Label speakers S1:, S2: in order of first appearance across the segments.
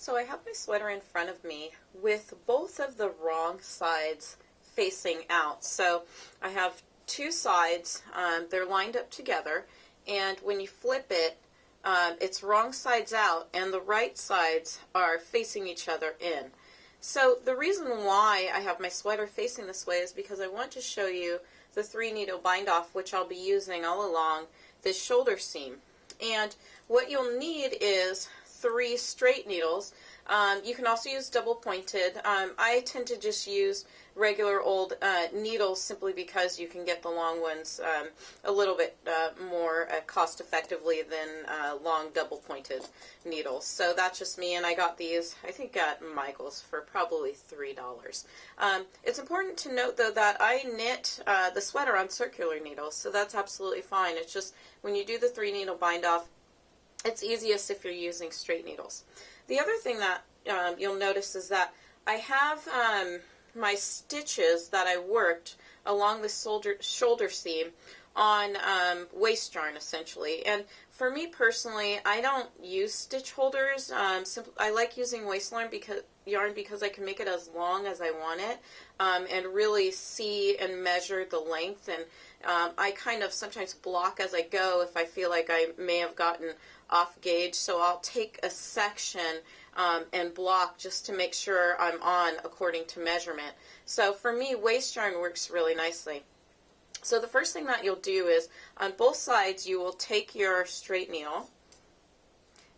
S1: So I have my sweater in front of me with both of the wrong sides facing out. So I have two sides, they're lined up together, and when you flip it, it's wrong sides out and the right sides are facing each other in. So the reason why I have my sweater facing this way is because I want to show you the 3-needle bind off, which I'll be using all along this shoulder seam. And what you'll need is 3 straight needles. You can also use double pointed. I tend to just use regular old needles simply because you can get the long ones a little bit more cost effectively than long double pointed needles. So that's just me, and I got these, I think at Michael's for probably $3. It's important to note though that I knit the sweater on circular needles, so that's absolutely fine. It's just when you do the 3-needle bind off, it's easiest if you're using straight needles. The other thing that you'll notice is that I have my stitches that I worked along the shoulder seam on waist yarn essentially. And for me personally, I don't use stitch holders. I like using waist yarn because I can make it as long as I want it and really see and measure the length. And I kind of sometimes block as I go if I feel like I may have gotten off gauge, so I'll take a section and block just to make sure I'm on according to measurement. So for me, waist yarn works really nicely. So the first thing that you'll do is on both sides you will take your straight needle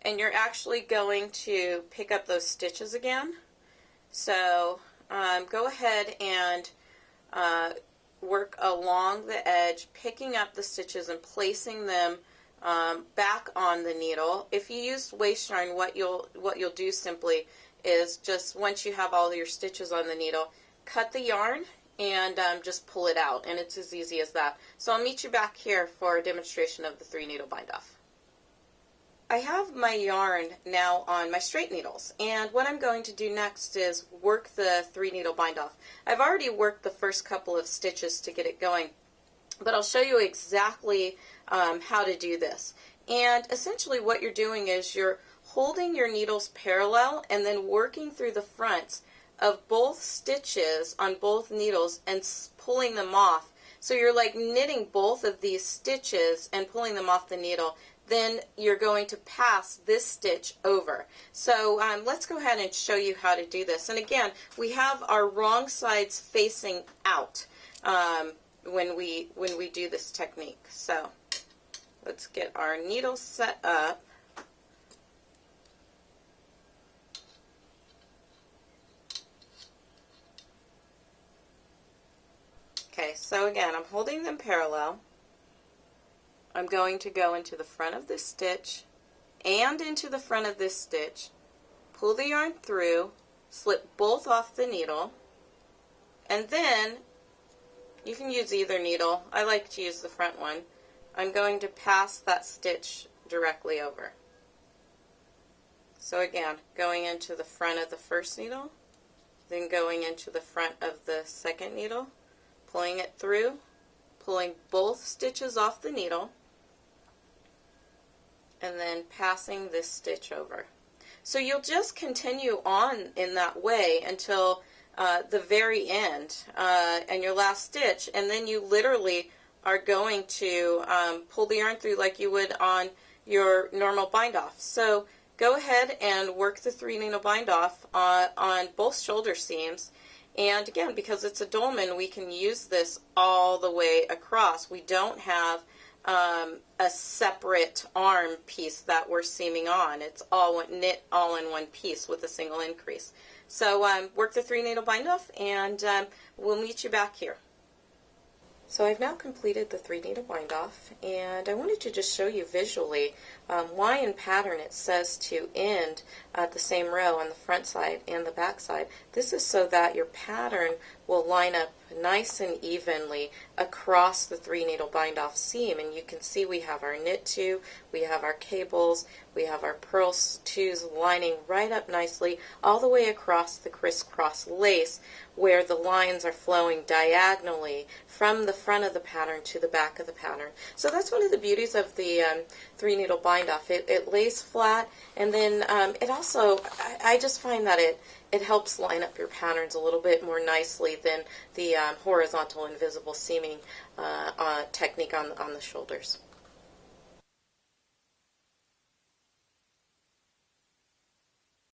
S1: and you're actually going to pick up those stitches again. So go ahead and work along the edge, picking up the stitches and placing them back on the needle. If you use waist yarn, what you'll do simply is just once you have all your stitches on the needle, cut the yarn and just pull it out, and it's as easy as that. So I'll meet you back here for a demonstration of the 3-needle bind off. I have my yarn now on my straight needles, and what I'm going to do next is work the 3-needle bind off. I've already worked the first couple of stitches to get it going, but I'll show you exactly how to do this. And essentially what you're doing is you're holding your needles parallel and then working through the fronts of both stitches on both needles and pulling them off. So you're like knitting both of these stitches and pulling them off the needle. Then you're going to pass this stitch over. So let's go ahead and show you how to do this. And again, we have our wrong sides facing out when we do this technique. So let's get our needles set up. Okay, so again, I'm holding them parallel. I'm going to go into the front of this stitch and into the front of this stitch, pull the yarn through, slip both off the needle, and then you can use either needle. I like to use the front one. I'm going to pass that stitch directly over. So again, going into the front of the first needle, then going into the front of the second needle, pulling it through, pulling both stitches off the needle, and then passing this stitch over. So you'll just continue on in that way until the very end and your last stitch, and then you literally are going to pull the yarn through like you would on your normal bind off. So go ahead and work the 3-needle bind off on both shoulder seams. And again, because it's a dolman, we can use this all the way across. We don't have a separate arm piece that we're seaming on. It's all knit all in one piece with a single increase. So work the 3-needle bind off, and we'll meet you back here. So I've now completed the 3-needle bind off, and I wanted to just show you visually why in pattern it says to end at the same row on the front side and the back side. This is so that your pattern will line up nice and evenly across the 3-needle bind off seam. And you can see we have our knit 2, we have our cables, we have our purl 2s lining right up nicely all the way across the crisscross lace, where the lines are flowing diagonally from the front of the pattern to the back of the pattern. So that's one of the beauties of the 3-needle bind off. It lays flat, and then it also, I just find that it helps line up your patterns a little bit more nicely than the horizontal invisible seaming technique on the shoulders.